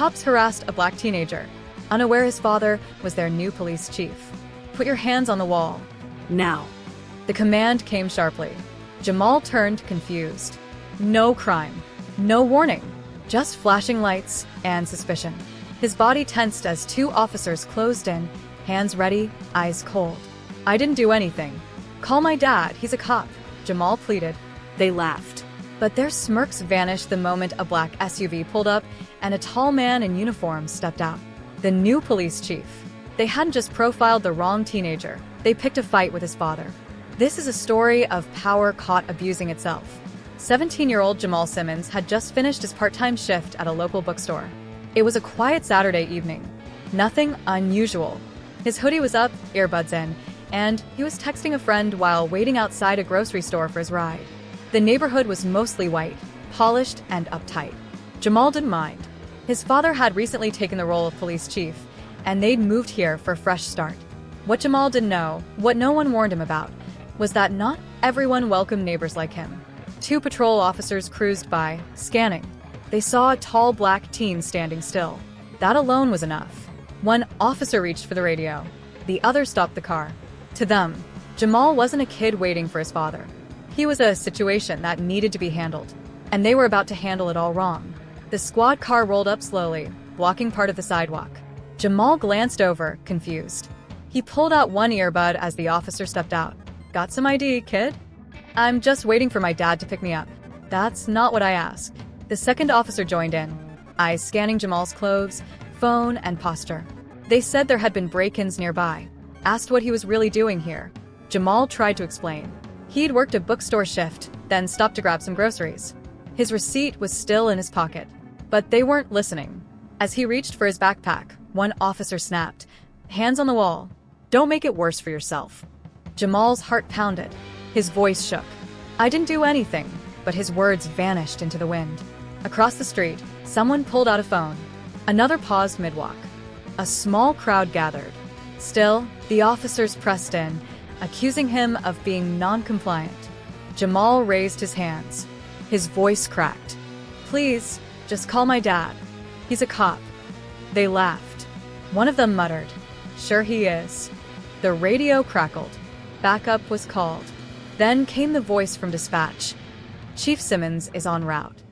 Cops harassed a black teenager, unaware his father was their new police chief. Put your hands on the wall. Now. The command came sharply. Jamal turned confused. No crime. No warning. Just flashing lights and suspicion. His body tensed as two officers closed in, hands ready, eyes cold. I didn't do anything. Call my dad, he's a cop, Jamal pleaded. They laughed. But their smirks vanished the moment a black SUV pulled up and a tall man in uniform stepped out. The new police chief. They hadn't just profiled the wrong teenager, they picked a fight with his father. This is a story of power caught abusing itself. 17-year-old Jamal Simmons had just finished his part-time shift at a local bookstore. It was a quiet Saturday evening. Nothing unusual. His hoodie was up, earbuds in, and he was texting a friend while waiting outside a grocery store for his ride. The neighborhood was mostly white, polished and uptight. Jamal didn't mind. His father had recently taken the role of police chief, and they'd moved here for a fresh start. What Jamal didn't know, what no one warned him about, was that not everyone welcomed neighbors like him. Two patrol officers cruised by, scanning. They saw a tall black teen standing still. That alone was enough. One officer reached for the radio. The other stopped the car. To them, Jamal wasn't a kid waiting for his father. He was a situation that needed to be handled, and they were about to handle it all wrong. The squad car rolled up slowly, blocking part of the sidewalk. Jamal glanced over, confused. He pulled out one earbud as the officer stepped out. Got some ID, kid? I'm just waiting for my dad to pick me up. That's not what I asked. The second officer joined in, eyes scanning Jamal's clothes, phone, and posture. They said there had been break-ins nearby, asked what he was really doing here. Jamal tried to explain. He'd worked a bookstore shift, then stopped to grab some groceries. His receipt was still in his pocket, but they weren't listening. As he reached for his backpack, one officer snapped, hands on the wall. Don't make it worse for yourself. Jamal's heart pounded. His voice shook. I didn't do anything, but his words vanished into the wind. Across the street, someone pulled out a phone. Another paused mid-walk. A small crowd gathered. Still, the officers pressed in, accusing him of being non-compliant. Jamal raised his hands. His voice cracked. Please, just call my dad. He's a cop. They laughed. One of them muttered, Sure he is. The radio crackled. Backup was called. Then came the voice from dispatch. Chief Simmons is en route.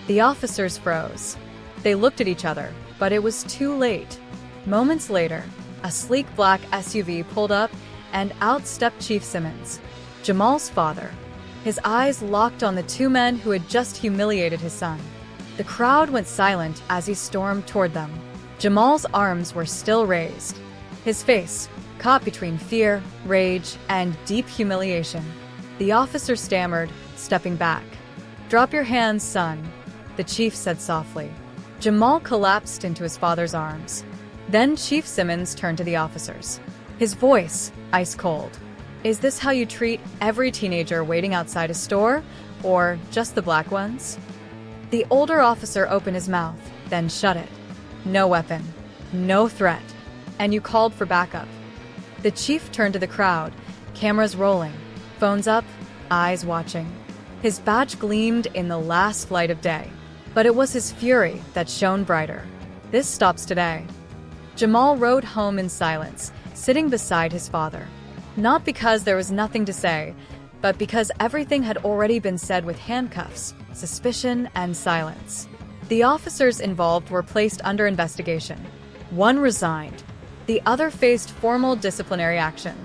The officers froze. They looked at each other, but it was too late. Moments later, a sleek black SUV pulled up, and out stepped Chief Simmons, Jamal's father. His eyes locked on the two men who had just humiliated his son. The crowd went silent as he stormed toward them. Jamal's arms were still raised. His face, caught between fear, rage, and deep humiliation. The officer stammered, stepping back. Drop your hands, son, the chief said softly. Jamal collapsed into his father's arms. Then Chief Simmons turned to the officers. His voice, ice cold. Is this how you treat every teenager waiting outside a store, or just the black ones? The older officer opened his mouth, then shut it. No weapon, no threat, and you called for backup. The chief turned to the crowd, cameras rolling, phones up, eyes watching. His badge gleamed in the last light of day, but it was his fury that shone brighter. This stops today. Jamal rode home in silence, sitting beside his father. Not because there was nothing to say, but because everything had already been said with handcuffs, suspicion, and silence. The officers involved were placed under investigation. One resigned. The other faced formal disciplinary action.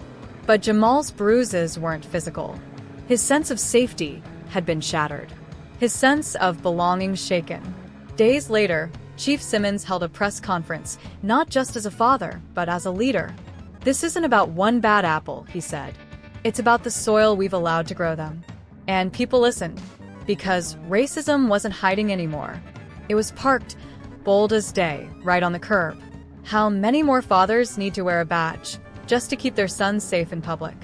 But Jamal's bruises weren't physical. His sense of safety had been shattered. His sense of belonging shaken. Days later, Chief Simmons held a press conference, not just as a father, but as a leader. This isn't about one bad apple, he said. It's about the soil we've allowed to grow them. And people listened, because racism wasn't hiding anymore. It was parked, bold as day, right on the curb. How many more fathers need to wear a badge, just to keep their sons safe in public?